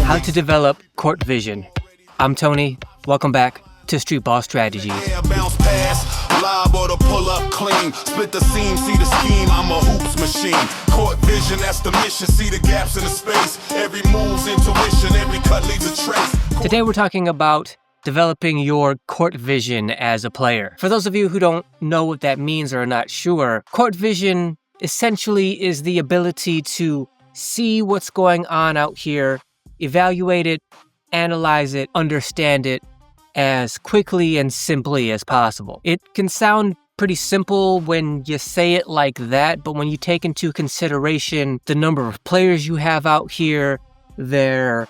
How to develop court vision. I'm Tony. Welcome back to Streetball Strategies. Bounce pass, lob or the pull up clean. Split the seam, see the scheme. I'm a hoops machine. Court vision, that's the mission. See the gaps in the space. Every move's intuition, every cut leaves a trace. Today we're talking about developing your court vision as a player. For those of you who don't know what that means or are not sure, court vision essentially is the ability to see what's going on out here, evaluate it, analyze it, understand it as quickly and simply as possible. It can sound pretty simple when you say it like that, but when you take into consideration the number of players you have out here, their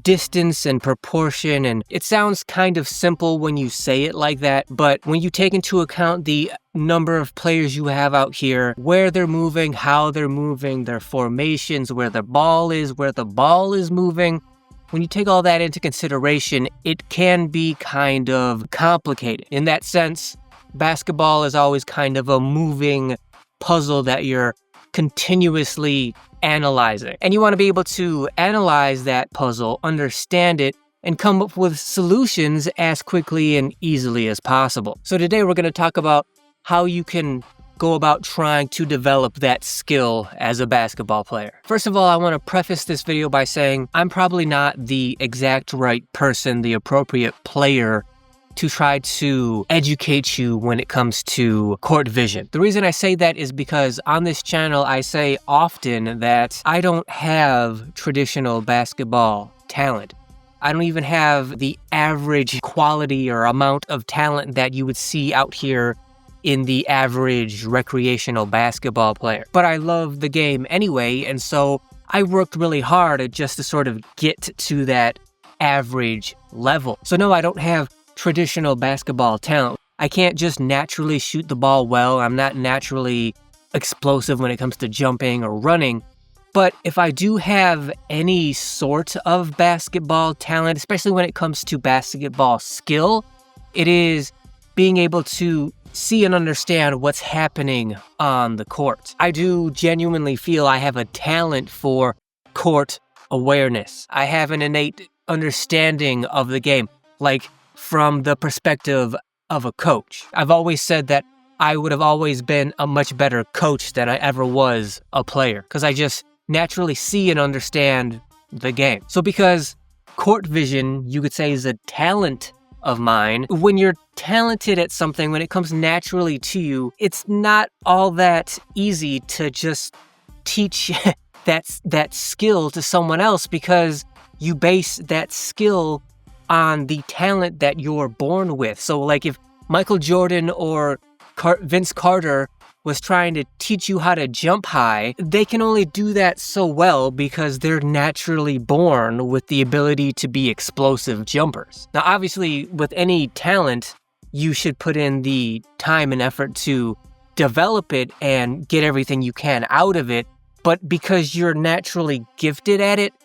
distance and proportion, and it sounds kind of simple when you say it like that, but when you take into account the number of players you have out here, where they're moving, how they're moving, their formations, where the ball is moving, when you take all that into consideration, it can be kind of complicated. In that sense, basketball is always kind of a moving puzzle that you're continuously analyzing. And you want to be able to analyze that puzzle, understand it, and come up with solutions as quickly and easily as possible. So today we're going to talk about how you can go about trying to develop that skill as a basketball player. First of all, I want to preface this video by saying I'm probably not the exact right person, the appropriate player to try to educate you when it comes to court vision. The reason I say that is because on this channel, I say often that I don't have traditional basketball talent. I don't even have the average quality or amount of talent that you would see out here in the average recreational basketball player. But I love the game anyway, and so I worked really hard just to sort of get to that average level. So no, I don't have traditional basketball talent. I can't just naturally shoot the ball well. I'm not naturally explosive when it comes to jumping or running. But if I do have any sort of basketball talent, especially when it comes to basketball skill, it is being able to see and understand what's happening on the court. I do genuinely feel I have a talent for court awareness. I have an innate understanding of the game, like from the perspective of a coach. I've always said that I would have always been a much better coach than I ever was a player, because I just naturally see and understand the game. So because court vision, you could say, is a talent of mine, when you're talented at something, when it comes naturally to you, it's not all that easy to just teach that skill to someone else, because you base that skill on the talent that you're born with. So like if Michael Jordan or Vince Carter was trying to teach you how to jump high, they can only do that so well because they're naturally born with the ability to be explosive jumpers. Now, obviously, with any talent, you should put in the time and effort to develop it and get everything you can out of it. But because you're naturally gifted at it,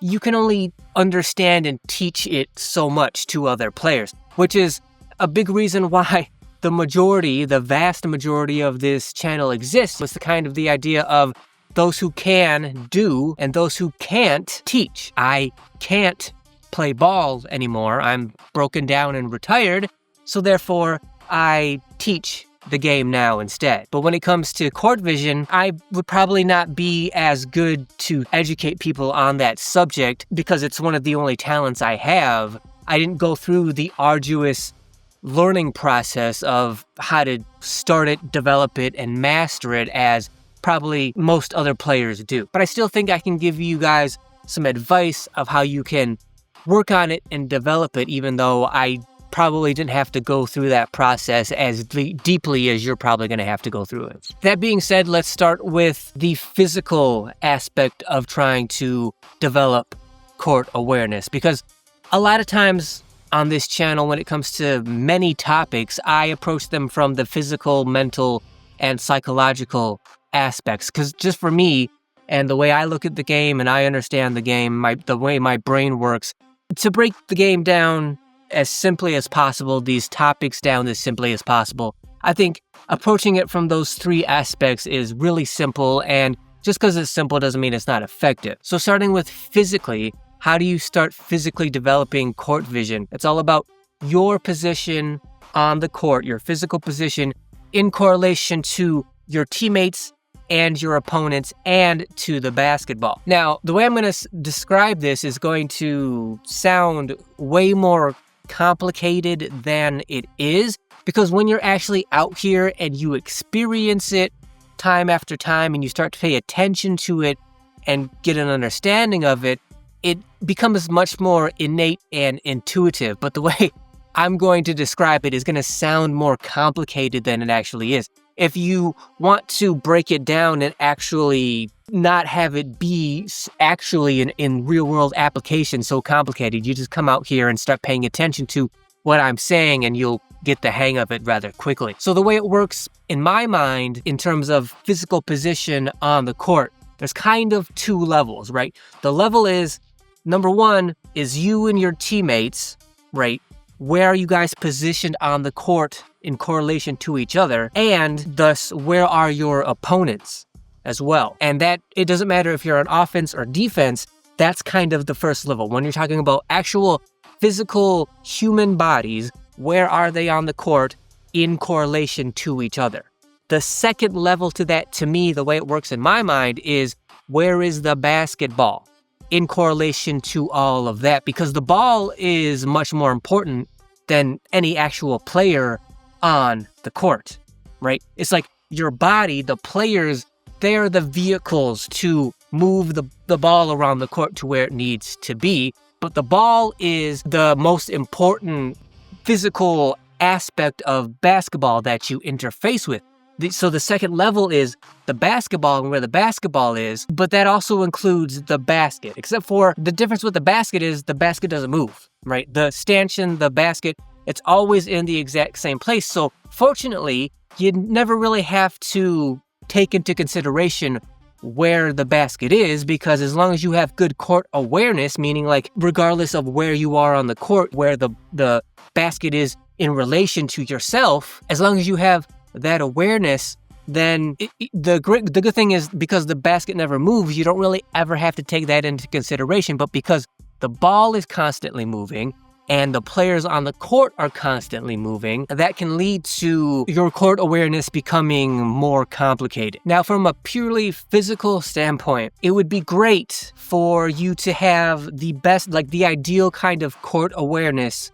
you can only understand and teach it so much to other players, which is a big reason why the vast majority of this channel exists. It's the kind of the idea of those who can do and those who can't teach. I can't play ball anymore. I'm broken down and retired, so therefore I teach the game now instead. But when it comes to court vision, I would probably not be as good to educate people on that subject because it's one of the only talents I have. I didn't go through the arduous learning process of how to start it, develop it, and master it as probably most other players do. But I still think I can give you guys some advice of how you can work on it and develop it, even though I probably didn't have to go through that process as deeply as you're probably going to have to go through it. That being said, let's start with the physical aspect of trying to develop court awareness, because a lot of times on this channel, when it comes to many topics, I approach them from the physical, mental, and psychological aspects. Because just for me, and the way I look at the game and I understand the game, the way my brain works, to break the game down as simply as possible, these topics down as simply as possible, I think approaching it from those three aspects is really simple, and just because it's simple doesn't mean it's not effective. So starting with physically, how do you start physically developing court vision? It's all about your position on the court, your physical position in correlation to your teammates and your opponents and to the basketball. Now, the way I'm going to describe this is going to sound way more complicated than it is, because when you're actually out here and you experience it time after time and you start to pay attention to it and get an understanding of it, it becomes much more innate and intuitive. But the way I'm going to describe it is going to sound more complicated than it actually is. If you want to break it down and actually not have it be actually in real world application so complicated, you just come out here and start paying attention to what I'm saying and you'll get the hang of it rather quickly. So the way it works in my mind in terms of physical position on the court, there's kind of two levels, right? The level is, number one is you and your teammates, right? Where are you guys positioned on the court in correlation to each other? And thus, where are your opponents as well? And that, it doesn't matter if you're on offense or defense, that's kind of the first level. When you're talking about actual physical human bodies, where are they on the court in correlation to each other? The second level to that, to me, the way it works in my mind is, where is the basketball in correlation to all of that? Because the ball is much more important than any actual player on the court, right? It's like your body, the players, they're the vehicles to move the ball around the court to where it needs to be. But the ball is the most important physical aspect of basketball that you interface with. So the second level is the basketball and where the basketball is, but that also includes the basket, except for the difference with the basket is the basket doesn't move, right? The stanchion, the basket, it's always in the exact same place. So fortunately, you never really have to take into consideration where the basket is, because as long as you have good court awareness, meaning like regardless of where you are on the court, where the basket is in relation to yourself, as long as you have that awareness, then the good thing is, because the basket never moves, you don't really ever have to take that into consideration. But because the ball is constantly moving and the players on the court are constantly moving, that can lead to your court awareness becoming more complicated. Now, from a purely physical standpoint, it would be great for you to have the best, like the ideal kind of court awareness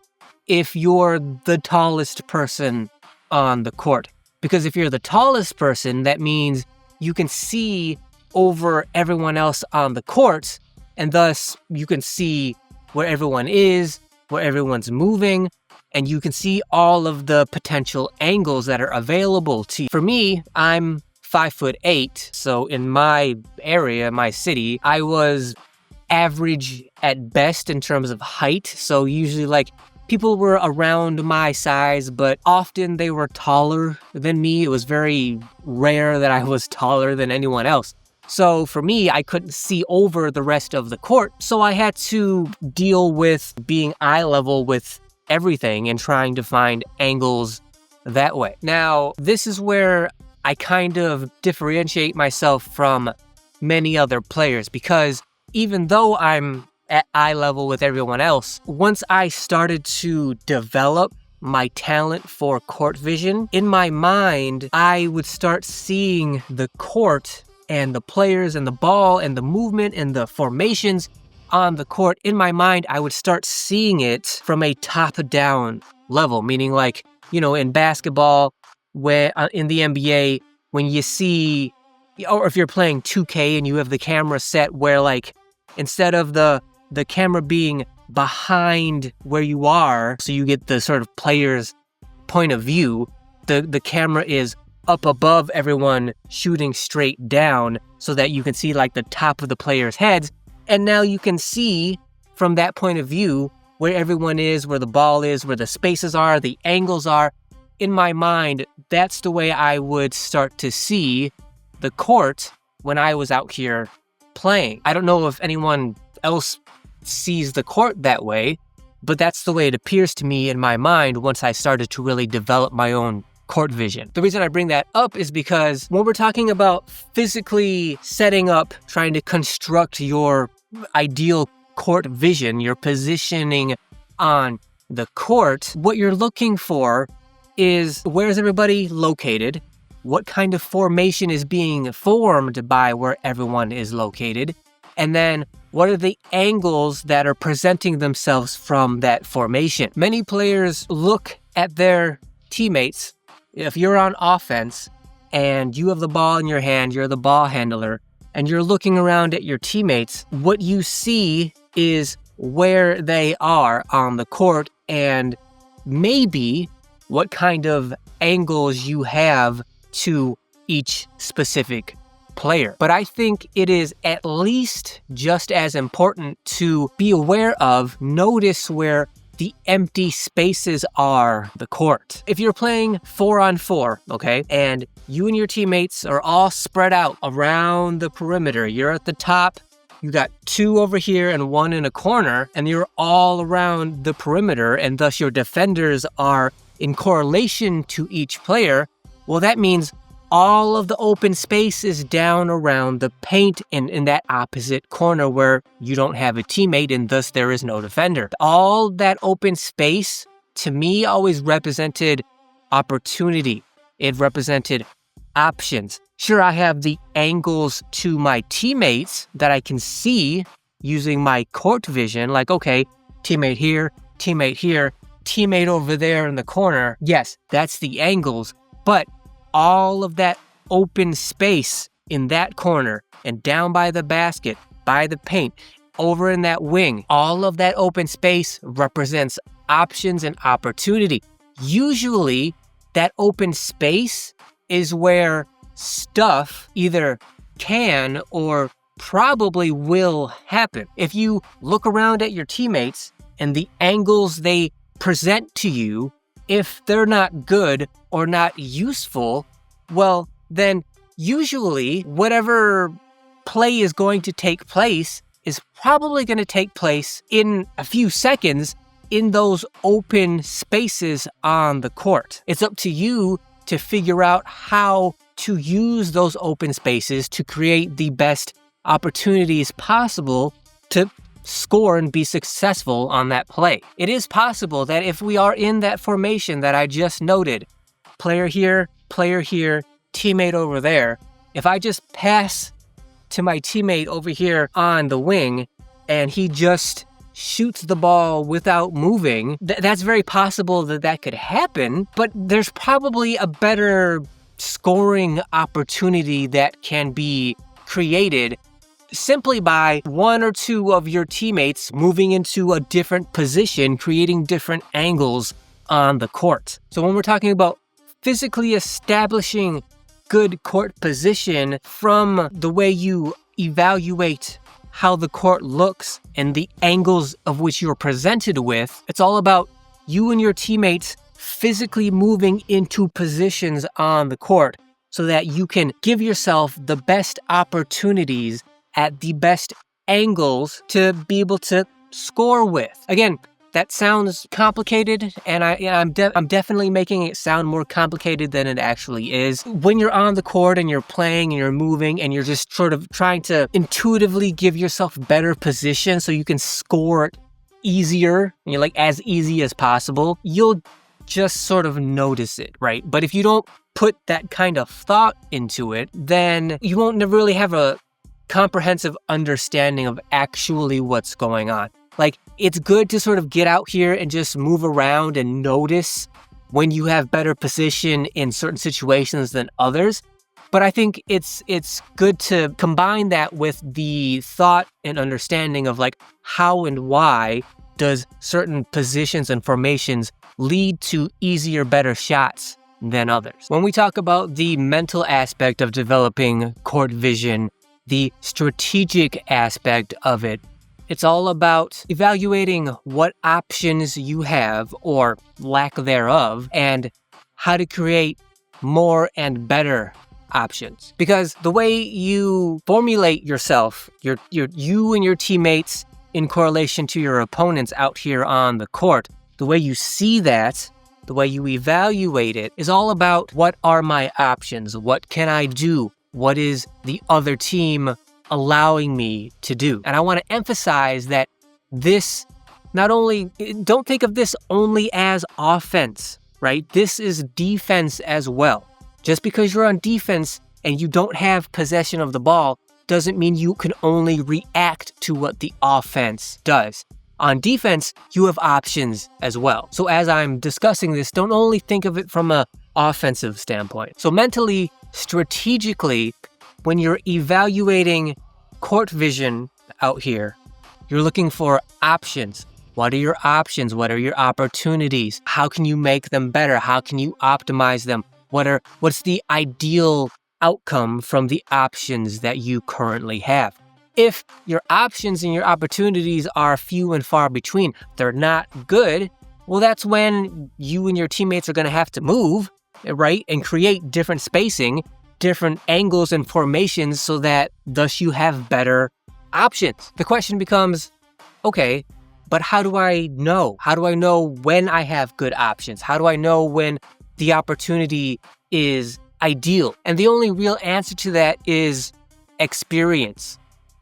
if you're the tallest person on the court. Because if you're the tallest person, that means you can see over everyone else on the court, and thus you can see where everyone is, where everyone's moving, and you can see all of the potential angles that are available to you. For me, I'm 5'8", so in my area, my city, I was average at best in terms of height. So usually like people were around my size, but often they were taller than me. It was very rare that I was taller than anyone else. So for me, I couldn't see over the rest of the court. So I had to deal with being eye level with everything and trying to find angles that way. Now, this is where I kind of differentiate myself from many other players, because even though I'm at eye level with everyone else, once I started to develop my talent for court vision, in my mind, I would start seeing the court and the players and the ball and the movement and the formations on the court. In my mind, I would start seeing it from a top-down level, meaning like, you know, in basketball, where in the NBA, when you see, or if you're playing 2K and you have the camera set where like, instead of the camera being behind where you are, so you get the sort of player's point of view, the camera is up above everyone shooting straight down so that you can see like the top of the players' heads. And now you can see from that point of view where everyone is, where the ball is, where the spaces are, the angles are. In my mind, that's the way I would start to see the court when I was out here playing. I don't know if anyone else sees the court that way, but that's the way it appears to me in my mind once I started to really develop my own court vision. The reason I bring that up is because when we're talking about physically setting up, trying to construct your ideal court vision, your positioning on the court, what you're looking for is where's everybody located, what kind of formation is being formed by where everyone is located, and then what are the angles that are presenting themselves from that formation. Many players look at their teammates. If you're on offense and you have the ball in your hand, you're the ball handler, and you're looking around at your teammates, what you see is where they are on the court and maybe what kind of angles you have to each specific player. But I think it is at least just as important to be aware of, notice where the empty spaces are the court. If you're playing 4-on-4, okay, and you and your teammates are all spread out around the perimeter, you're at the top, you got 2 over here and 1 in a corner, and you're all around the perimeter, and thus your defenders are in correlation to each player, well, that means all of the open space is down around the paint and in that opposite corner where you don't have a teammate and thus there is no defender. All that open space, to me, always represented opportunity. It represented options. Sure, I have the angles to my teammates that I can see using my court vision, like, okay, teammate here, teammate over there in the corner. Yes, that's the angles, but all of that open space in that corner and down by the basket, by the paint, over in that wing, all of that open space represents options and opportunity. Usually, that open space is where stuff either can or probably will happen. If you look around at your teammates and the angles they present to you, if they're not good or not useful, well, then usually whatever play is going to take place is probably going to take place in a few seconds in those open spaces on the court. It's up to you to figure out how to use those open spaces to create the best opportunities possible to score and be successful on that play. It is possible that if we are in that formation that I just noted, player here, teammate over there, if I just pass to my teammate over here on the wing and he just shoots the ball without moving, that's very possible that that could happen, but there's probably a better scoring opportunity that can be created simply by 1 or 2 of your teammates moving into a different position, creating different angles on the court. So when we're talking about physically establishing good court position from the way you evaluate how the court looks and the angles of which you're presented with, it's all about you and your teammates physically moving into positions on the court so that you can give yourself the best opportunities at the best angles to be able to score with. Again, that sounds complicated, and I'm definitely making it sound more complicated than it actually is. When you're on the court and you're playing and you're moving and you're just sort of trying to intuitively give yourself better position so you can score it easier, and you're like as easy as possible, you'll just sort of notice it, right? But if you don't put that kind of thought into it, then you won't really have a comprehensive understanding of actually what's going on. Like, it's good to sort of get out here and just move around and notice when you have better position in certain situations than others. But I think it's good to combine that with the thought and understanding of like how and why does certain positions and formations lead to easier, better shots than others. When we talk about the mental aspect of developing court vision, the strategic aspect of it, it's all about evaluating what options you have or lack thereof and how to create more and better options. Because the way you formulate yourself, you and your teammates in correlation to your opponents out here on the court, the way you see that, the way you evaluate it is all about what are my options? What can I do? What is the other team allowing me to do? And I want to emphasize that this not only, don't think of this only as offense, right? This is defense as well. Just because you're on defense and you don't have possession of the ball doesn't mean you can only react to what the offense does. On defense, you have options as well. So as I'm discussing this, don't only think of it from an offensive standpoint. So mentally, strategically, when you're evaluating court vision out here, you're looking for options. What are your options? What are your opportunities? How can you make them better? How can you optimize them? What's the ideal outcome from the options that you currently have? If your options and your opportunities are few and far between, they're not good, well, that's when you and your teammates are going to have to move, right? And create different spacing, different angles and formations so that thus you have better options. The question becomes, okay, but how do I know? How do I know when I have good options? How do I know when the opportunity is ideal? And the only real answer to that is experience.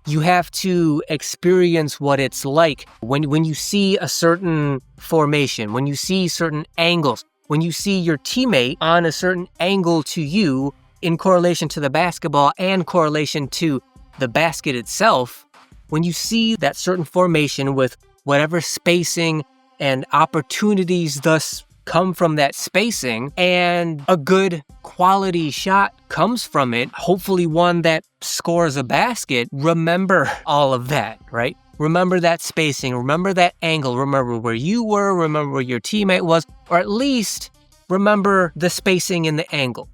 You have to experience what it's like when you see a certain formation, when you see certain angles, when you see your teammate on a certain angle to you in correlation to the basketball and correlation to the basket itself. When you see that certain formation with whatever spacing and opportunities thus come from that spacing, and a good quality shot comes from it, hopefully one that scores a basket, remember all of that, right? Remember that spacing, remember that angle, remember where you were, remember where your teammate was, or at least remember the spacing and the angle.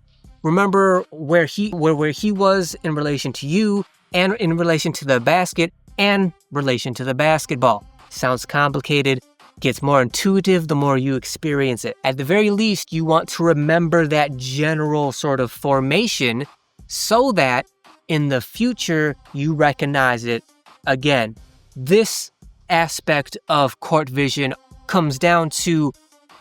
Remember where he was in relation to you and in relation to the basket and relation to the basketball. Sounds complicated, gets more intuitive the more you experience it. At the very least, you want to remember that general sort of formation so that in the future you recognize it again. This aspect of court vision comes down to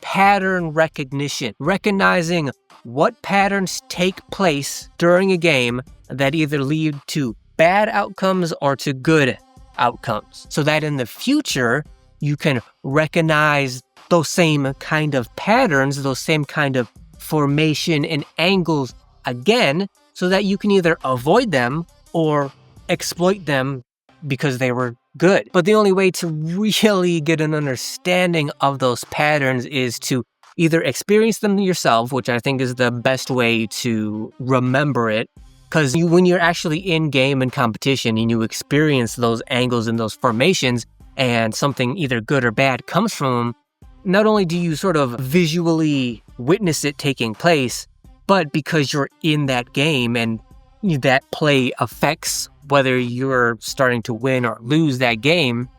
pattern recognition, recognizing what patterns take place during a game that either lead to bad outcomes or to good outcomes, so that in the future you can recognize those same kind of patterns, those same kind of formation and angles again, so that you can either avoid them or exploit them because they were good. But the only way to really get an understanding of those patterns is to either experience them yourself, which I think is the best way to remember it, because when you're actually in game and competition and you experience those angles and those formations and something either good or bad comes from them, not only do you sort of visually witness it taking place, but because you're in that game and that play affects whether you're starting to win or lose that game,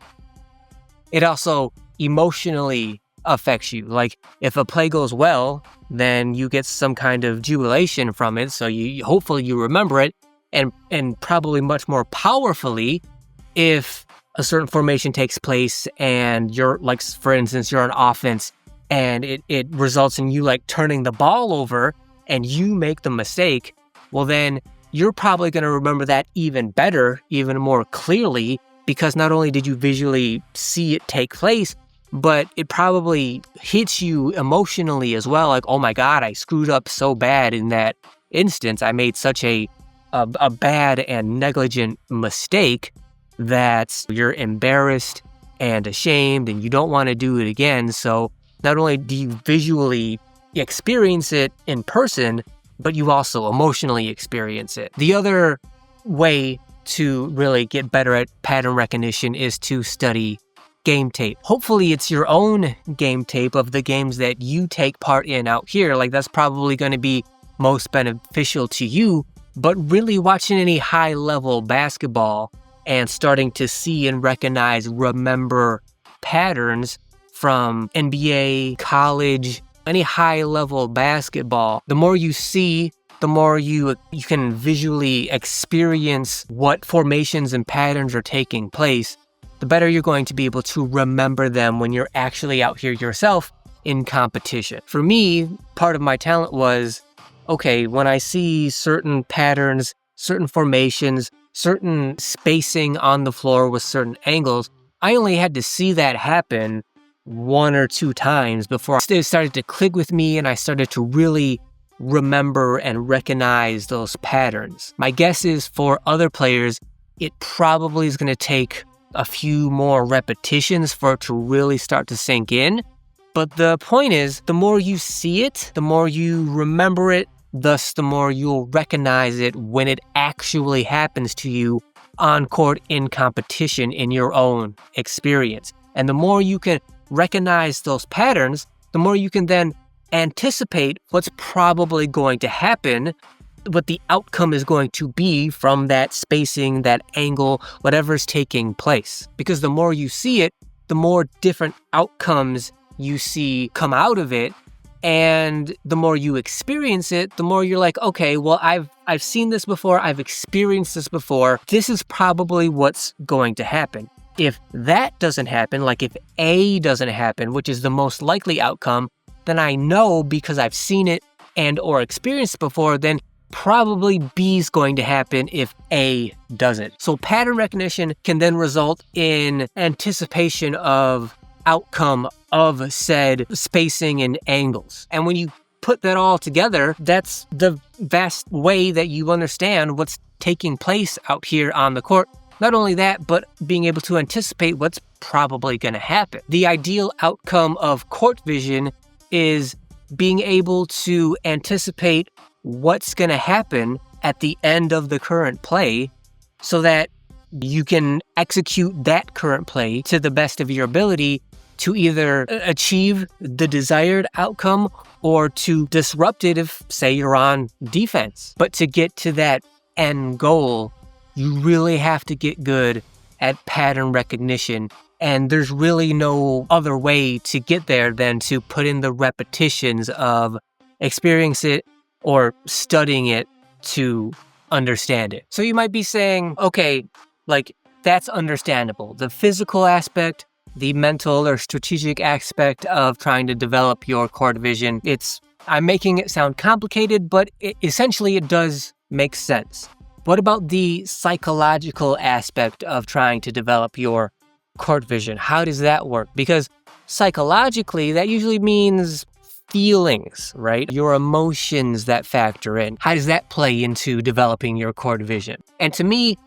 it also emotionally affects you. Like if a play goes well, then you get some kind of jubilation from it. So hopefully you remember it, and probably much more powerfully if a certain formation takes place and you're like, for instance, you're on offense and it results in you like turning the ball over and you make the mistake. Well, then you're probably going to remember that even better, even more clearly, because not only did you visually see it take place, but it probably hits you emotionally as well. Like, oh my God, I screwed up so bad in that instance. I made such a bad and negligent mistake that you're embarrassed and ashamed and you don't want to do it again. So not only do you visually experience it in person, but you also emotionally experience it. The other way to really get better at pattern recognition is to study game tape. Hopefully it's your own game tape of the games that you take part in out here. Like that's probably going to be most beneficial to you, but really watching any high level basketball and starting to see and recognize, remember patterns from NBA, college, any high level basketball, the more you see, the more you can visually experience what formations and patterns are taking place, the better you're going to be able to remember them when you're actually out here yourself in competition. For me, part of my talent was, okay, when I see certain patterns, certain formations, certain spacing on the floor with certain angles, I only had to see that happen 1 or 2 times before it started to click with me and I started to really remember and recognize those patterns. My guess is for other players, it probably is going to take a few more repetitions for it to really start to sink in. But the point is, the more you see it, the more you remember it, thus the more you'll recognize it when it actually happens to you on court in competition in your own experience. And the more you can recognize those patterns, the more you can then anticipate what's probably going to happen, what the outcome is going to be from that spacing, that angle, whatever's taking place. Because the more you see it, the more different outcomes you see come out of it. And the more you experience it, the more you're like, okay, well, I've seen this before, I've experienced this before. This is probably what's going to happen. If that doesn't happen, like if A doesn't happen, which is the most likely outcome, then I know because I've seen it and or experienced before, then probably B is going to happen if A doesn't. So pattern recognition can then result in anticipation of outcome of said spacing and angles. And when you put that all together, that's the vast way that you understand what's taking place out here on the court. Not only that, but being able to anticipate what's probably going to happen. The ideal outcome of court vision is being able to anticipate what's going to happen at the end of the current play so that you can execute that current play to the best of your ability to either achieve the desired outcome or to disrupt it if, say, you're on defense. But to get to that end goal, you really have to get good at pattern recognition. And there's really no other way to get there than to put in the repetitions of experience it or studying it to understand it. So you might be saying, okay, like that's understandable. The physical aspect, the mental or strategic aspect of trying to develop your court vision, I'm making it sound complicated, but essentially it does make sense. What about the psychological aspect of trying to develop your court vision? How does that work? Because psychologically, that usually means feelings, right? Your emotions that factor in. How does that play into developing your court vision? And to me,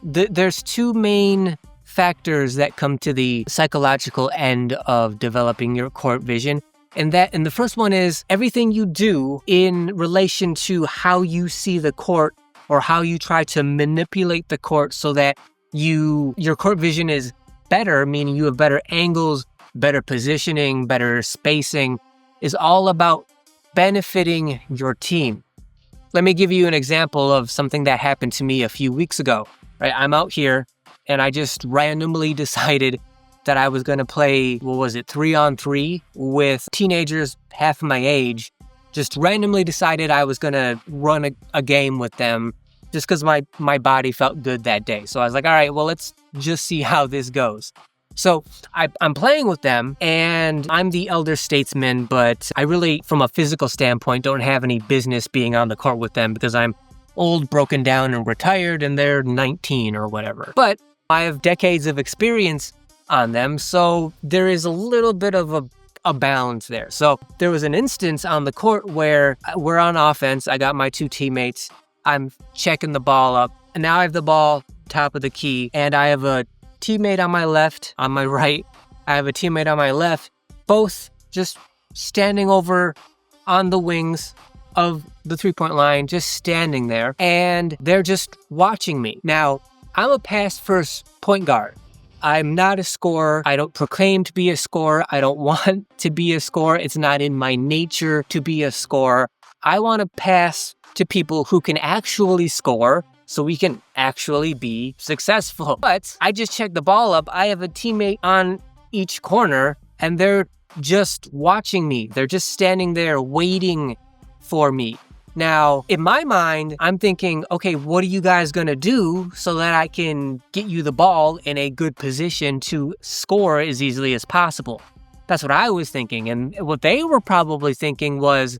there's 2 main factors that come to the psychological end of developing your court vision. And the first one is everything you do in relation to how you see the court or how you try to manipulate the court so that your court vision is better, meaning you have better angles, better positioning, better spacing, is all about benefiting your team. Let me give you an example of something that happened to me a few weeks ago. Right, I'm out here and I just randomly decided that I was going to play, 3-on-3 with teenagers half my age. Just randomly decided I was going to run a game with them just because my body felt good that day. So I was like, all right, well, let's just see how this goes. So I'm playing with them and I'm the elder statesman, but I really, from a physical standpoint, don't have any business being on the court with them because I'm old, broken down, and retired, and they're 19 or whatever. But I have decades of experience on them, so there is a little bit of a balance there. So there was an instance on the court where we're on offense. I got my 2 teammates. I'm checking the ball up, and now I have the ball top of the key, and I have a teammate on my left, on my right. I have a teammate on my left, both just standing over on the wings of the 3-point line, just standing there, and they're just watching me. Now, I'm a pass-first point guard. I'm not a scorer. I don't proclaim to be a scorer. I don't want to be a scorer. It's not in my nature to be a scorer. I want to pass to people who can actually score so we can actually be successful. But I just checked the ball up. I have a teammate on each corner, and they're just watching me. They're just standing there waiting for me. Now, in my mind, I'm thinking, okay, what are you guys going to do so that I can get you the ball in a good position to score as easily as possible? That's what I was thinking. And what they were probably thinking was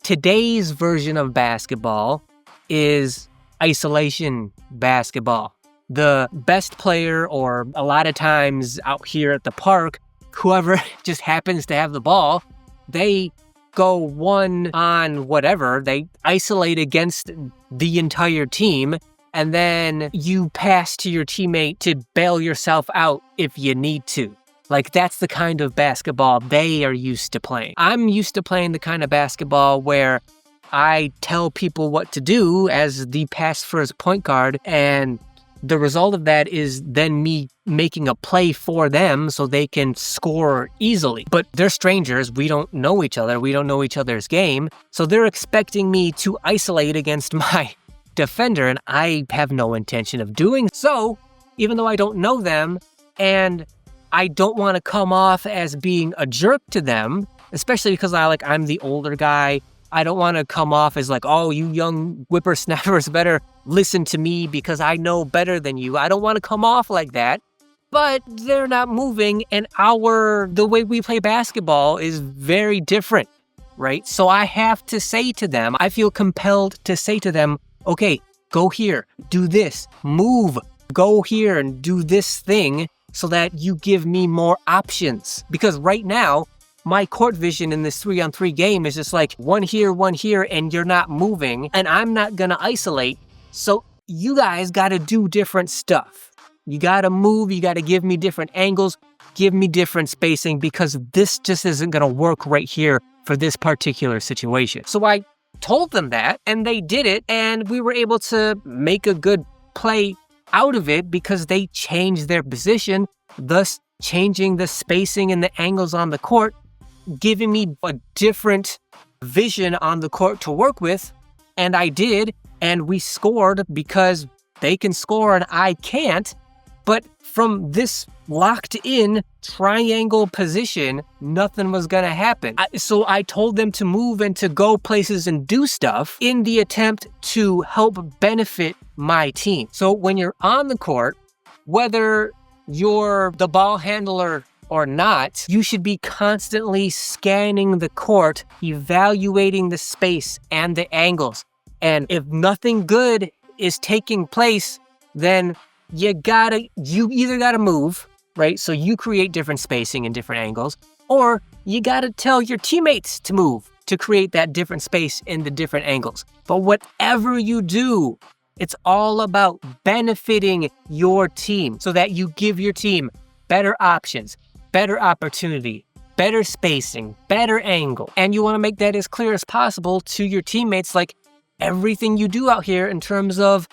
today's version of basketball is isolation basketball. the best player, or a lot of times out here at the park, whoever just happens to have the ball, they go one on whatever, they isolate against the entire team, and then you pass to your teammate to bail yourself out if you need to. Like, that's the kind of basketball they are used to playing. I'm used to playing the kind of basketball where I tell people what to do as the pass-first point guard, and the result of that is then me making a play for them so they can score easily. But they're strangers. We don't know each other. We don't know each other's game. So they're expecting me to isolate against my defender, and I have no intention of doing so, even though I don't know them, and I don't want to come off as being a jerk to them, especially because I'm the older guy. I don't want to come off as like, oh, you young whippersnappers better listen to me because I know better than you. I don't want to come off like that. But they're not moving, and the way we play basketball is very different, right? So I have to say to them, I feel compelled to say to them, okay, go here, do this, move, go here and do this thing so that you give me more options. Because right now, my court vision in this 3-on-3 game is just like one here, and you're not moving, and I'm not gonna isolate. So you guys gotta do different stuff. You gotta move, you gotta give me different angles, give me different spacing, because this just isn't gonna work right here for this particular situation. So I told them that, and they did it, and we were able to make a good play out of it because they changed their position, thus changing the spacing and the angles on the court, giving me a different vision on the court to work with, and I did, and we scored because they can score and I can't. But from this locked in triangle position, nothing was gonna happen. So I told them to move and to go places and do stuff in the attempt to help benefit my team. So when you're on the court, whether you're the ball handler or not, you should be constantly scanning the court, evaluating the space and the angles. And if nothing good is taking place, then you either gotta move, right? So you create different spacing and different angles, or you gotta tell your teammates to move to create that different space in the different angles. But whatever you do, it's all about benefiting your team so that you give your team better options, better opportunity, better spacing, better angle. And you want to make that as clear as possible to your teammates, like everything you do out here in terms of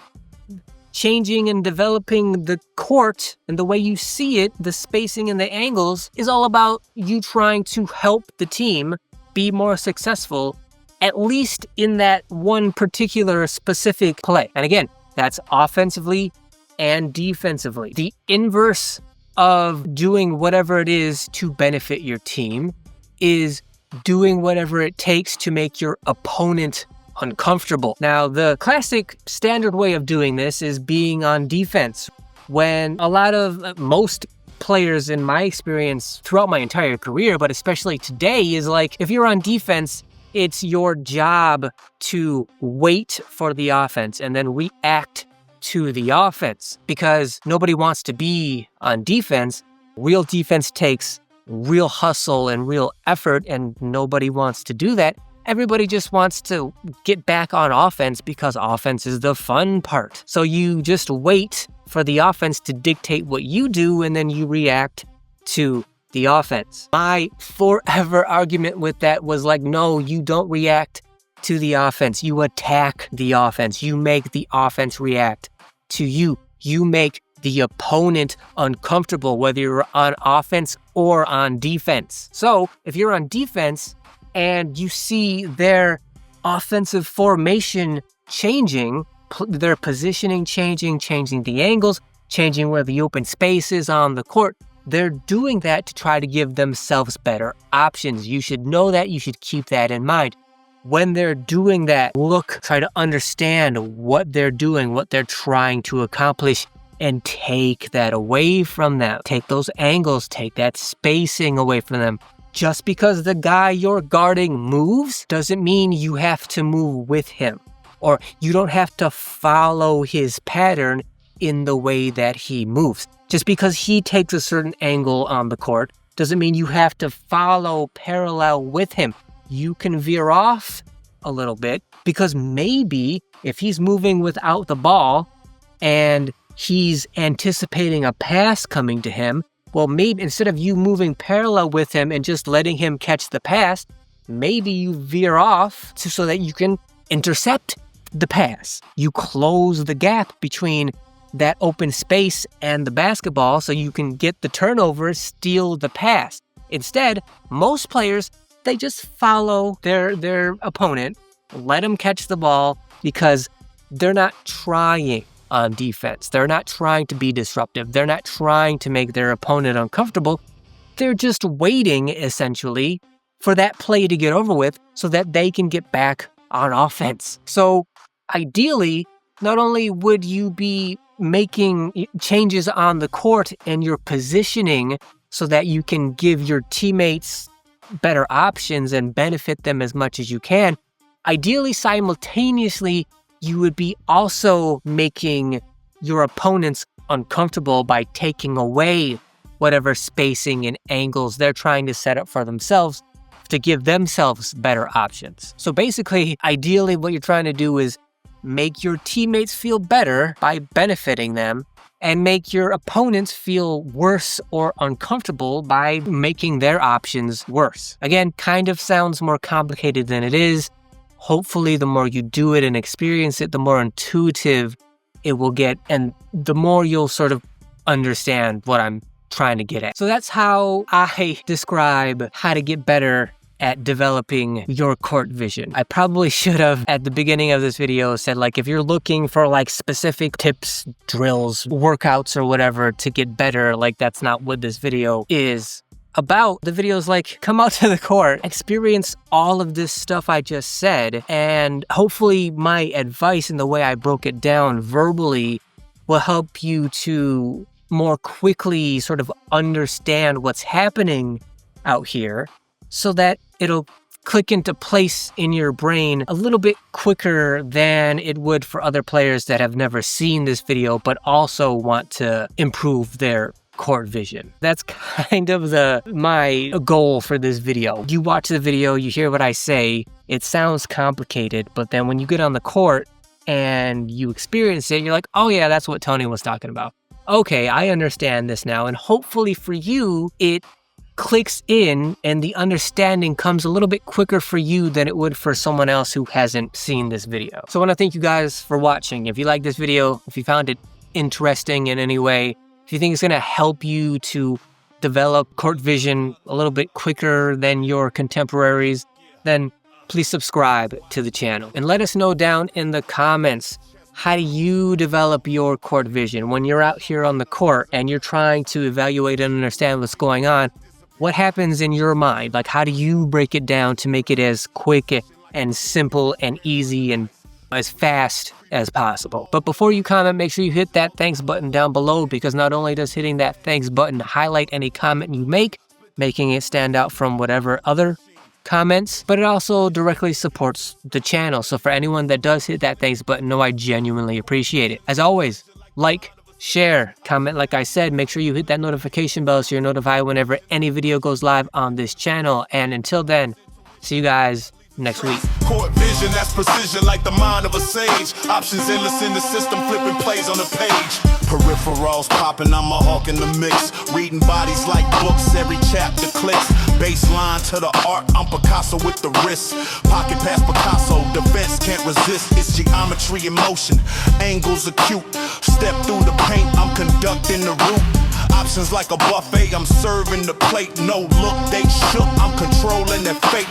changing and developing the court and the way you see it, the spacing and the angles, is all about you trying to help the team be more successful, at least in that one particular specific play. And again, that's offensively and defensively. The inverse of doing whatever it is to benefit your team is doing whatever it takes to make your opponent uncomfortable. Now, the classic standard way of doing this is being on defense. When most players in my experience throughout my entire career, but especially today, is like, if you're on defense, it's your job to wait for the offense and then react to the offense, because nobody wants to be on defense. Real defense takes real hustle and real effort, and nobody wants to do that. Everybody just wants to get back on offense because offense is the fun part. So you just wait for the offense to dictate what you do, and then you react to the offense. My forever argument with that was like, no, you don't react to the offense. You attack the offense. You make the offense react to you. You make the opponent uncomfortable, whether you're on offense or on defense. So if you're on defense and you see their offensive formation changing, their positioning changing the angles, changing where the open space is on the court, they're doing that to try to give themselves better options. You should know that. You should keep that in mind. When they're doing that, try to understand what they're doing, what they're trying to accomplish, and take that away from them. Take those angles, take that spacing away from them. Just because the guy you're guarding moves doesn't mean you have to move with him, or you don't have to follow his pattern. in the way that he moves. Just because he takes a certain angle on the court doesn't mean you have to follow parallel with him. You can veer off a little bit because maybe if he's moving without the ball and he's anticipating a pass coming to him, well, maybe instead of you moving parallel with him and just letting him catch the pass, maybe you veer off so that you can intercept the pass. You close the gap between that open space and the basketball so you can get the turnover, steal the pass. Instead, most players, they just follow their opponent, let them catch the ball because they're not trying on defense. They're not trying to be disruptive. They're not trying to make their opponent uncomfortable. They're just waiting, essentially, for that play to get over with so that they can get back on offense. So ideally, not only would you be making changes on the court and your positioning so that you can give your teammates better options and benefit them as much as you can, ideally, simultaneously, you would be also making your opponents uncomfortable by taking away whatever spacing and angles they're trying to set up for themselves to give themselves better options. So basically, ideally, what you're trying to do is make your teammates feel better by benefiting them and make your opponents feel worse or uncomfortable by making their options worse. Again, kind of sounds more complicated than it is. Hopefully, the more you do it and experience it, the more intuitive it will get, and the more you'll sort of understand what I'm trying to get at. So that's how I describe how to get better at developing your court vision. I probably should have, at the beginning of this video, said, like, if you're looking for, like, specific tips, drills, workouts, or whatever to get better, like, that's not what this video is about. The video's like, come out to the court, experience all of this stuff I just said, and hopefully my advice and the way I broke it down verbally will help you to more quickly sort of understand what's happening out here so that it'll click into place in your brain a little bit quicker than it would for other players that have never seen this video but also want to improve their court vision. That's kind of my goal for this video. You watch the video, you hear what I say, it sounds complicated, but then when you get on the court and you experience it, you're like, oh yeah, that's what Tony was talking about. Okay, I understand this now, and hopefully for you, it clicks in and the understanding comes a little bit quicker for you than it would for someone else who hasn't seen this video. So I want to thank you guys for watching. If you like this video, if you found it interesting in any way, if you think it's going to help you to develop court vision a little bit quicker than your contemporaries, then please subscribe to the channel. And let us know down in the comments, how do you develop your court vision? When you're out here on the court and you're trying to evaluate and understand what's going on, what happens in your mind? Like, how do you break it down to make it as quick and simple and easy and as fast as possible? But before you comment, make sure you hit that thanks button down below, because not only does hitting that thanks button highlight any comment you make, making it stand out from whatever other comments, but it also directly supports the channel. So for anyone that does hit that thanks button, know I genuinely appreciate it. As always, like, share, comment, like I said, make sure you hit that notification bell so you're notified whenever any video goes live on this channel. And until then, see you guys next week. Court vision, that's precision like the mind of a sage. Options endless in the system, flipping plays on the page. Peripherals popping, I'm a hawk in the mix. Reading bodies like books, every chapter clicks. Baseline to the art, I'm Picasso with the wrist. Pocket past Picasso, defense can't resist. It's geometry in motion, angles acute. Step through the paint, I'm conducting the route. Options like a buffet, I'm serving the plate. No look, they shook, I'm controlling their fate.